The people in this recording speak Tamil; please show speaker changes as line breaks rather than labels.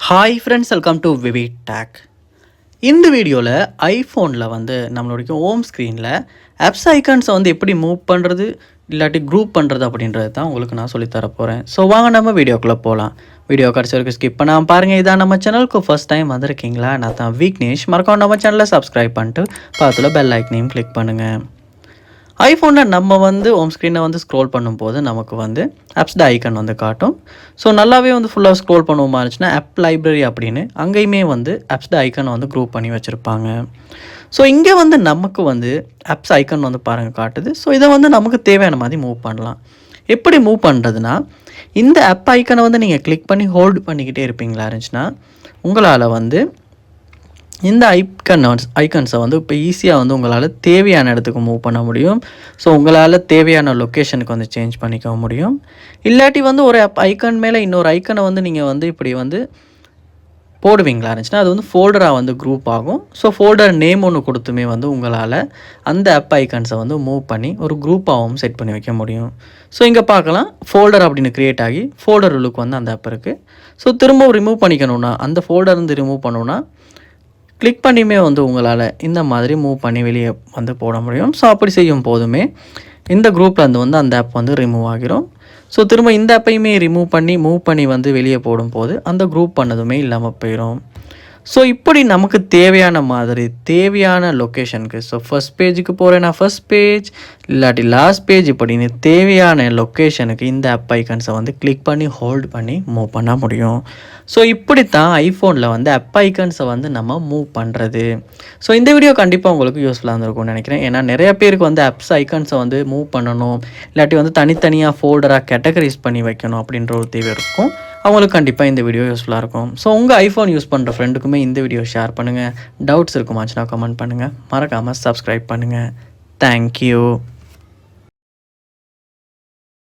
Hi friends, welcome to VV tech. இந்த வீடியோவில் ஐஃபோனில் வந்து நம்மளுடைய ஹோம் ஸ்க்ரீனில் ஆப்ஸ் ஐக்கான்ஸை வந்து எப்படி மூவ் பண்ணுறது இல்லாட்டி குரூப் பண்ணுறது அப்படின்றது தான் உங்களுக்கு நான் சொல்லித்தர போகிறேன். ஸோ வாங்க நம்ம வீடியோக்குள்ளே போகலாம். வீடியோ கடைசி வரைக்கும் ஸ்கிப் பண்ணாமல் பாருங்கள். இதான் நம்ம சேனலுக்கு ஃபஸ்ட் டைம் வந்திருக்கீங்களா? நான் தான் விக்னேஷ். மறக்காம நம்ம சேனலை சப்ஸ்கிரைப் பண்ணிட்டு பக்கத்தில் பெல் ஐக்கனையும் கிளிக் பண்ணுங்கள். ஐஃபோனில் நம்ம வந்து ஹோம் ஸ்க்ரீனை வந்து ஸ்க்ரோல் பண்ணும்போது நமக்கு வந்து ஆப்ஸ்ட ஐக்கன் வந்து காட்டும். ஸோ நல்லாவே வந்து ஃபுல்லாக ஸ்க்ரோல் பண்ணுவோமா இருந்துச்சுன்னா ஆப் லைப்ரரி அப்படின்னு அங்கேயுமே வந்து ஆப்ஸ்ட ஐக்கனை வந்து குரூப் பண்ணி வச்சுருப்பாங்க. ஸோ இங்கே வந்து நமக்கு வந்து ஆப்ஸ் ஐக்கன் வந்து பாருங்கள் காட்டுது. ஸோ இதை வந்து நமக்கு தேவையான மாதிரி மூவ் பண்ணலாம். எப்படி மூவ் பண்ணுறதுனா, இந்த ஆப் ஐக்கனை வந்து நீங்கள் கிளிக் பண்ணி ஹோல்டு பண்ணிக்கிட்டே இருப்பீங்களா இருந்துச்சுன்னா உங்களால் வந்து இந்த ஐக்கன்ஸை வந்து இப்போ ஈஸியாக வந்து உங்களால் தேவையான இடத்துக்கு மூவ் பண்ண முடியும். ஸோ உங்களால் தேவையான லொக்கேஷனுக்கு வந்து சேஞ்ச் பண்ணிக்க முடியும். இல்லாட்டி வந்து ஒரு ஐக்கன் மேலே இன்னொரு ஐக்கனை வந்து நீங்கள் வந்து இப்படி வந்து போடுவீங்களா இருந்துச்சுன்னா அது வந்து ஃபோல்டராக வந்து குரூப் ஆகும். ஸோ ஃபோல்டர் நேம் ஒன்று கொடுத்துமே வந்து உங்களால் அந்த ஆப் ஐக்கன்ஸை வந்து மூவ் பண்ணி ஒரு குரூப்பாகவும் செட் பண்ணி வைக்க முடியும். ஸோ இங்கே பார்க்கலாம், ஃபோல்டர் அப்படின்னு க்ரியேட் ஆகி ஃபோல்டர் லுக் வந்து அந்த ஆப் இருக்குது. ஸோ திரும்ப ரிமூவ் பண்ணிக்கணுன்னா, அந்த ஃபோல்டர் வந்து ரிமூவ் பண்ணணுன்னா கிளிக் பண்ணியுமே வந்து உங்களால் இந்த மாதிரி மூவ் பண்ணி வெளியே வந்து போட முடியும். ஸோ அப்படி செய்யும் போதுமே இந்த குரூப்லேருந்து வந்து அந்த ஆப் வந்து ரிமூவ் ஆகிரும். ஸோ திரும்ப இந்த ஆப்பையுமே மூவ் பண்ணி வந்து வெளியே போடும்போது அந்த குரூப் பண்ணதுமே இல்லாமல் போயிடும். ஸோ இப்படி நமக்கு தேவையான மாதிரி தேவையான லொக்கேஷனுக்கு, ஸோ ஃபஸ்ட் பேஜுக்கு போகிறேன்னா ஃபஸ்ட் பேஜ் இல்லாட்டி லாஸ்ட் பேஜ் இப்படின்னு தேவையான லொக்கேஷனுக்கு இந்த ஆப் ஐக்கன்ஸை வந்து கிளிக் பண்ணி ஹோல்டு பண்ணி மூவ் பண்ண முடியும். ஸோ இப்படி தான் ஐஃபோனில் வந்து ஆப் ஐக்கன்ஸை வந்து நம்ம மூவ் பண்ணுறது. ஸோ இந்த வீடியோ கண்டிப்பாக உங்களுக்கு யூஸ்ஃபுல்லாக இருந்திருக்கும்னு நினைக்கிறேன். ஏன்னா நிறைய பேருக்கு வந்து ஆப்ஸ் ஐக்கன்ஸை வந்து மூவ் பண்ணணும் இல்லாட்டி வந்து தனித்தனியாக ஃபோல்டராக கேட்டகரைஸ் பண்ணி வைக்கணும் அப்படின்ற ஒரு தேவை இருக்கும். அவங்களுக்கு கண்டிப்பாக இந்த வீடியோ யூஸ்ஃபுல்லாக இருக்கும். ஸோ உங்கள் ஐஃபோன் யூஸ் பண்ணுற ஃப்ரெண்டுக்குமே இந்த வீடியோ ஷேர் பண்ணுங்கள். டவுட்ஸ் இருக்குமாச்சுன்னா கமெண்ட் பண்ணுங்கள். மறக்காமல் சப்ஸ்கிரைப் பண்ணுங்கள். தேங்க்யூ.